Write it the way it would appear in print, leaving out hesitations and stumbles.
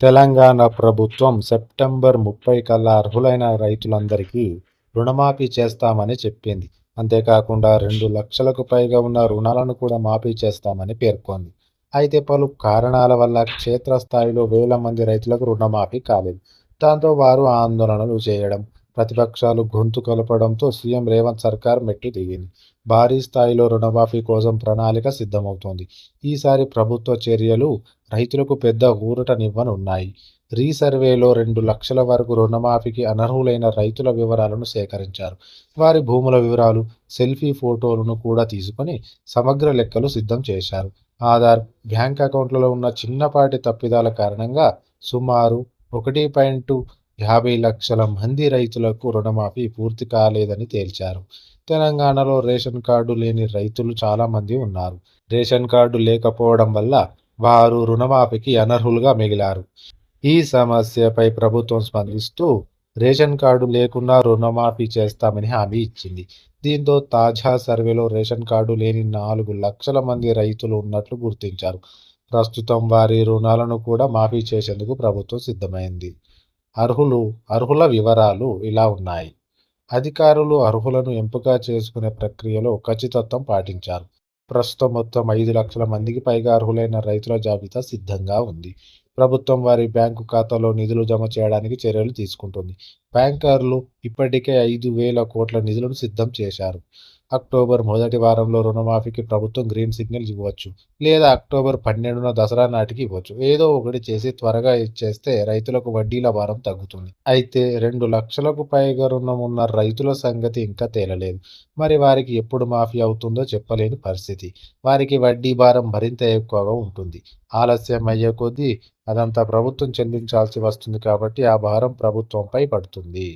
తెలంగాణ ప్రభుత్వం సెప్టెంబర్ 30 కల్లా అర్హులైన రైతులందరికీ రుణమాఫీ చేస్తామని చెప్పింది. అంతేకాకుండా 2,00,000కు పైగా ఉన్న రుణాలను కూడా మాఫీ చేస్తామని పేర్కొంది. అయితే పలు కారణాల వల్ల క్షేత్రస్థాయిలో వేల మంది రైతులకు రుణమాఫీ కాలేదు. దాంతో వారు ఆందోళనలు చేయడం, ప్రతిపక్షాలు గొంతు కలపడంతో సీఎం రేవంత్ సర్కార్ మెట్టు దిగింది. భారీ స్థాయిలో రుణమాఫీ కోసం ప్రణాళిక సిద్ధమవుతోంది. ఈసారి ప్రభుత్వ చర్యలు రైతులకు పెద్ద ఊరటనివ్వనున్నాయి. రీసర్వేలో 2,00,000 వరకు రుణమాఫీకి అనర్హులైన రైతుల వివరాలను సేకరించారు. వారి భూముల వివరాలు, సెల్ఫీ ఫోటోలను కూడా తీసుకొని సమగ్ర లెక్కలు సిద్ధం చేశారు. ఆధార్, బ్యాంక్ అకౌంట్లలో ఉన్న చిన్నపాటి తప్పిదాల కారణంగా సుమారు 1,50,00,000 మంది రైతులకు రుణమాఫీ పూర్తి కాలేదని తేల్చారు. తెలంగాణలో రేషన్ కార్డు లేని రైతులు చాలా మంది ఉన్నారు. రేషన్ కార్డు లేకపోవడం వల్ల వారు రుణమాఫీకి అనర్హులుగా మిగిలారు. ఈ సమస్యపై ప్రభుత్వం స్పందిస్తూ రేషన్ కార్డు లేకున్నా రుణమాఫీ చేస్తామని హామీ ఇచ్చింది. దీంతో తాజా సర్వేలో రేషన్ కార్డు లేని 4,00,000 మంది రైతులు ఉన్నట్లు గుర్తించారు. ప్రస్తుతం వారి రుణాలను కూడా మాఫీ చేసేందుకు ప్రభుత్వం సిద్ధమైంది. అర్హుల వివరాలు ఇలా ఉన్నాయి. అధికారులు అర్హులను ఎంపిక చేసుకునే ప్రక్రియలో ఖచ్చితత్వం పాటించారు. ప్రస్తుతం మొత్తం 5,00,000 మందికి పైగా అర్హులైన రైతుల జాబితా సిద్ధంగా ఉంది. ప్రభుత్వం వారి బ్యాంకు ఖాతాలో నిధులు జమ చేయడానికి చర్యలు తీసుకుంటుంది. బ్యాంకర్లు ఇప్పటికే 5,000 కోట్ల నిధులను సిద్ధం చేశారు. అక్టోబర్ మొదటి వారంలో రుణమాఫీకి ప్రభుత్వం గ్రీన్ సిగ్నల్ ఇవ్వచ్చు. లేదా అక్టోబర్ 12న దసరా నాటికి ఇవ్వచ్చు. ఏదో ఒకటి చేసి త్వరగా ఇచ్చేస్తే రైతులకు వడ్డీల భారం తగ్గుతుంది. అయితే 2,00,000కు పైగా రుణం ఉన్న రైతుల సంగతి ఇంకా తేలలేదు. మరి వారికి ఎప్పుడు మాఫీ అవుతుందో చెప్పలేని పరిస్థితి. వారికి వడ్డీ భారం మరింత ఎక్కువగా ఉంటుంది. ఆలస్యం అయ్యే కొద్దీ అదంతా ప్రభుత్వం చెల్లించాల్సి వస్తుంది కాబట్టి ఆ భారం ప్రభుత్వంపై పడుతుంది.